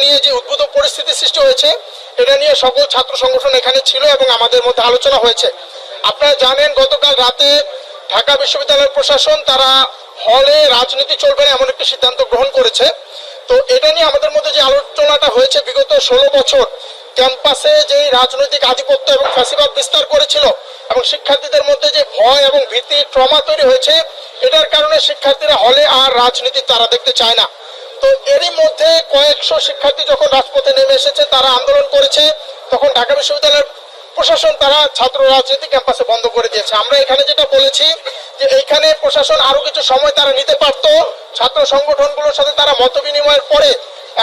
নিয়ে যে উদ্ভূত পরিস্থিতি সৃষ্টি হয়েছে এটা নিয়ে সকল ছাত্র সংগঠন এখানে ছিল এবং আমাদের মধ্যে আলোচনা হয়েছে। আপনারা জানেন গতকাল রাতে ঢাকা বিশ্ববিদ্যালয়ের প্রশাসন তারা হলে রাজনীতি চলবে না এমন একটি সিদ্ধান্ত গ্রহণ করেছে। তো এটা নিয়ে আমাদের মধ্যে যে আলোচনাটা হয়েছে, বিগত 16 বছর ক্যাম্পাসে যে রাজনৈতিক আধিপত্য এবং ফ্যাসিবাদ বিস্তার করেছিল এবং শিক্ষার্থীদের মধ্যে যে ভয় এবং ভীতি ট্রমা তৈরি হয়েছে, এটার কারণে শিক্ষার্থীরা হলে আর রাজনীতি তারা দেখতে চায় না। তো এরই মধ্যে কয়েকশো শিক্ষার্থী যখন রাজপথে নেমে এসেছে, তারা আন্দোলন করেছে, তখন ঢাকা বিশ্ববিদ্যালয়ের প্রশাসন তারা ছাত্র রাজনীতি ক্যাম্পাসে বন্ধ করে দিয়েছে। আমরা এখানে যেটা বলেছি যে এইখানে প্রশাসন আরো কিছু সময় তারা নিতে পারতো, ছাত্র সংগঠনগুলোর সাথে তারা মত বিনিময়ের পরে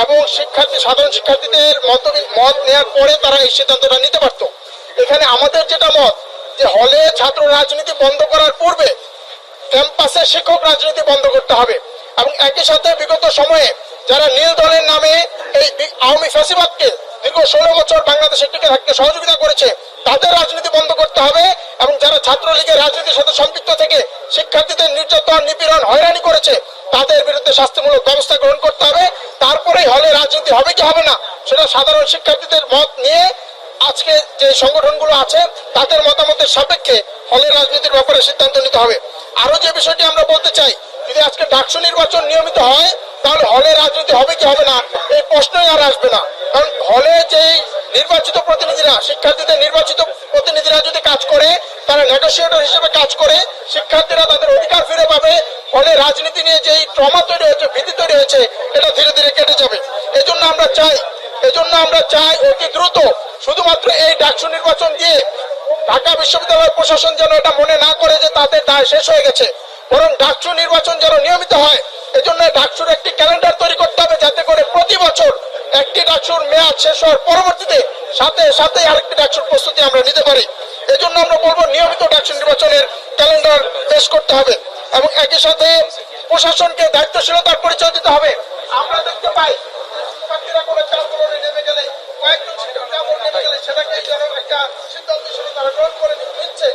এবং সাধারণ শিক্ষার্থীদের মত নেওয়ার পরে তারা এই সিদ্ধান্তটা নিতে পারতো। এখানে আমাদের যেটা মত যে হলে ছাত্র রাজনীতি বন্ধ করার পূর্বে ক্যাম্পাসে শিক্ষক রাজনীতি বন্ধ করতে হবে এবং একই সাথে বিগত সময়ে যারা নীল দলের নামে এই আওয়ামী ফ্যাসিবাদকে দীর্ঘ 16 বছর বাংলাদেশে টিকে থাকতে সহযোগিতা করেছে তাদের রাজনীতি বন্ধ করতে হবে এবং যারা ছাত্রলীগের রাজনীতির সাথে সম্পৃক্ত থেকে শিক্ষার্থীদের নির্যাতন, নিপীড়ন, হয়রানি করেছে তাদের বিরুদ্ধে শাস্তিমূলক ব্যবস্থা গ্রহণ করতে হবে। তারপরেই হলে রাজনীতি হবে কি হবে না সেটা সাধারণ শিক্ষার্থীদের মত নিয়ে আজকে যে সংগঠনগুলো আছে তাদের মতামতের সাপেক্ষে হলে রাজনীতির ব্যাপারে সিদ্ধান্ত নিতে হবে। আরো যে বিষয়টি আমরা বলতে চাই, যদি আজকে ডাকসু নির্বাচন নিয়মিত হয় তাহলে হলে রাজনীতি হবে কি হবে না এই প্রশ্নই আর আসবে না। কারণ হলে যে নির্বাচিত প্রতিনিধিরা, শিক্ষার্থীদের নির্বাচিত প্রতিনিধিরা যদি কাজ করে, তারা নেগোসিয়েটর হিসেবে কাজ করে, শিক্ষার্থীরা তাদের অধিকার ফিরে পাবে। ফলে রাজনীতি নিয়ে যেই ট্রমা তৈরি হয়েছে, ভীতি তৈরি হয়েছে, এটা ধীরে ধীরে কেটে যাবে। এজন্য আমরা চাই অতি দ্রুত শুধুমাত্র এই ডাকসু নির্বাচন দিয়ে ঢাকা বিশ্ববিদ্যালয় প্রশাসন যেন এটা মনে না করে যে তাদের দায় শেষ হয়ে গেছে, বরং ডাকসু নির্বাচন যেন নিয়মিত হয়। এজন্য ডাকসুর একটি ক্যালেন্ডার তৈরি করতে হবে, যাতে করে প্রতি বছর একটি ডাকসুর মেয়াদ শেষ হওয়ার পরবর্তীতে সাথে আরেকটি ডাকসুর প্রস্তুতি আমরা নিতে পারি। এজন্য আমরা বলবো নিয়মিত ডাকসু নির্বাচনের ক্যালেন্ডার পেশ করতে হবে এবং একই সাথে প্রশাসনকে দায়িত্বশীলতার পরিচয় দিতে হবে। আমরা দেখতে পাই শিক্ষার্থীরা কোনো আন্দোলনে নেমে গেলে, কয়েকজন শিক্ষার্থী নেমে গেলে সেটাকে একটা সিদ্ধান্ত হিসেবে তারা গ্রহণ করে নিচ্ছে।